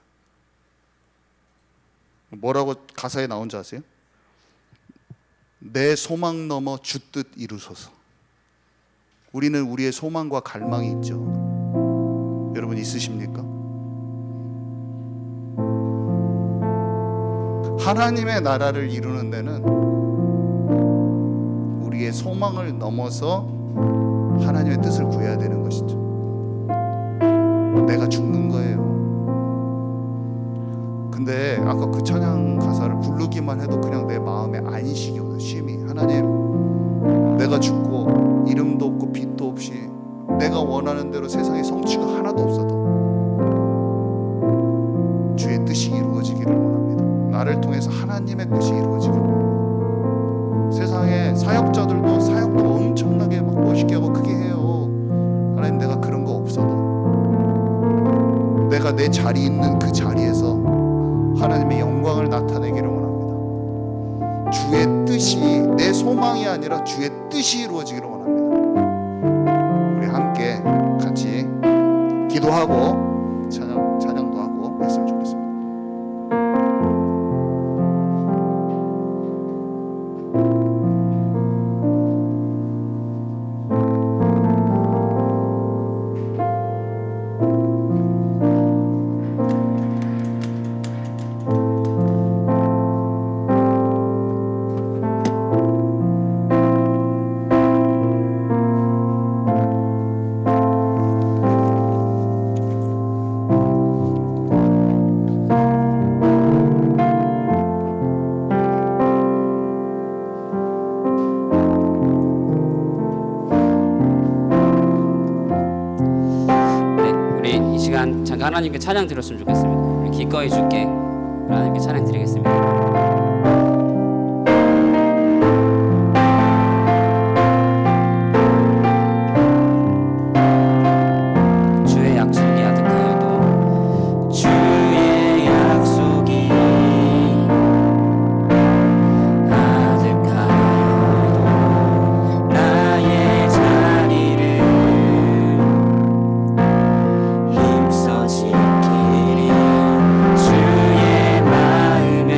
뭐라고 가사에 나온 줄 아세요? 내 소망 넘어 주 뜻 이루소서. 우리는 우리의 소망과 갈망이 있죠. 여러분 있으십니까? 하나님의 나라를 이루는 데는 우리의 소망을 넘어서 하나님의 뜻을 구해야 되는 것이죠. 내가 죽는 거예요. 근데 아까 그 찬양 가사를 부르기만 해도 그냥 내 마음에 안식이 오는 쉼이. 하나님, 내가 죽고 이름도 없고 빛도 없이 내가 원하는 대로 세상에 성취가 하나도 없어도 주의 뜻이 이루어지기를 원합니다. 나를 통해서 하나님의 뜻이 이루어지기를 원합니다. 내가 내 자리 있는 그 자리에서 하나님의 영광을 나타내기를 원합니다. 주의 뜻이, 내 소망이 아니라 주의 뜻이 이루어지기를 원합니다. 우리 함께 같이 기도하고 찬양도 하고 했으면 좋겠습니다. 잠깐 하나님께 찬양 드렸으면 좋겠습니다. 우리 기꺼이 주께 하나님께 찬양 드리겠습니다. 주의 약속이 아득하여도 주의 약속이 아득하여도 나의 자리를 힘써 지키리 주의 마음에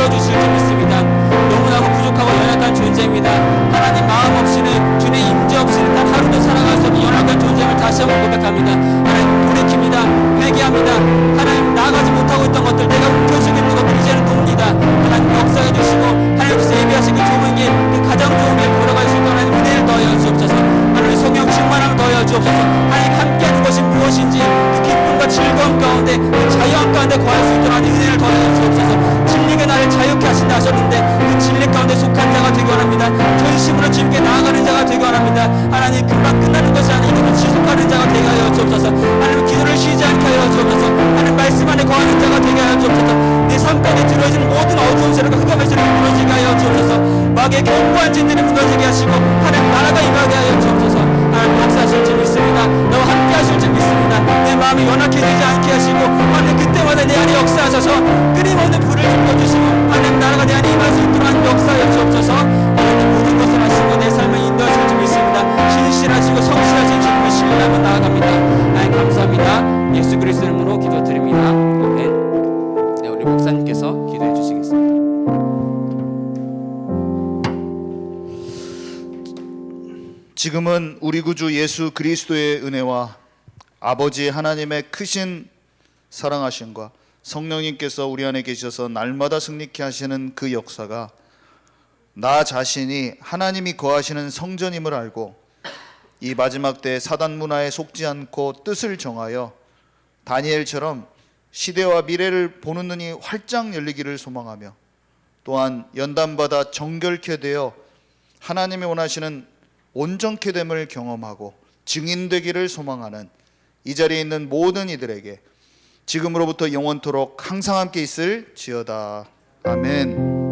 채워주실 줄 믿습니다. 너무나도 부족하고 연약한 존재입니다. 하나님 마음 없이는, 주의 임재 없이는 단 하루도 살아갈 수 없는 연약한 존재임을 다시 한번 고백합니다. 하나님 돌이킵니다. 회개합니다. 하나님 나아가지 못하고 있던 것들, 내가 움켜쥐고 있는 것들 이제는 돕니다. 하나님 역사해 주시고 하나님께서 예비하신 그 좁은 길, 그 가장 좋은 길 걸어갈 수 있도록 하나님 은혜를 더하여 주옵소서. 하나님 성령 충만함을 더하여 주옵소서. 하나님 함께하는 것이 무엇인지 그 기쁨과 즐거움 가운데, 그 자유함 가운데 거할 수 있도록 하나님 은혜를 더하여 주옵소서. 진리가 나를 자유케 하신다 하셨는데 그 진리 가운데 속한 자가 되기 원합니다. 전심으로 주님께 나아가는 자가 되기 원합니다. 하나님 금방 끝나는 것이 아닌 이것을 지속하는 자가 되게 하여 주옵소서. 하나님 기도를 쉬지 않게 하여 주옵소서. 하나님 말씀 안에 거하는 자가 되게 하여 주옵소서. 내 삶 가운데 들어지는 모든 어두운 세력과 흑암의 세력이 무너지게 하여 주옵소서. 마귀의 견고한 진들이 무너지게 하시고 하나님 나라가 임하게 하여 주옵소서. 하나님 역사하실 줄 믿습니다. 너와 함께 하실 줄 믿습니다. 내 마음이 연약해지지 않게 하시고 하나님 그때마다 내 안에 역사하셔서 끊임없는 불을 지펴주시고 하나님 나라가 내 안에 임할 수 있도록 하나님 역사하여 주옵소서. 하나님 모든 것을 하시고 내 삶을 인도하실 줄 믿습니다. 신실하시고 성실하신 주님을 신뢰하며 나아갑니다. 하나님 감사합니다. 예수 그리스도 이름으로 기도드립니다. 아멘. 네, 우리 목사님께서 기도해 주시겠습니다. 지금은 우리 구주 예수 그리스도의 은혜와 아버지 하나님의 크신 사랑하심과 성령님께서 우리 안에 계셔서 날마다 승리케 하시는 그 역사가 나 자신이 하나님이 거하시는 성전임을 알고 이 마지막 때 사단 문화에 속지 않고 뜻을 정하여 다니엘처럼 시대와 미래를 보는 눈이 활짝 열리기를 소망하며 또한 연단받아 정결케 되어 하나님이 원하시는 온전케 됨을 경험하고 증인되기를 소망하는 이 자리에 있는 모든 이들에게 지금으로부터 영원토록 항상 함께 있을 지어다. 아멘.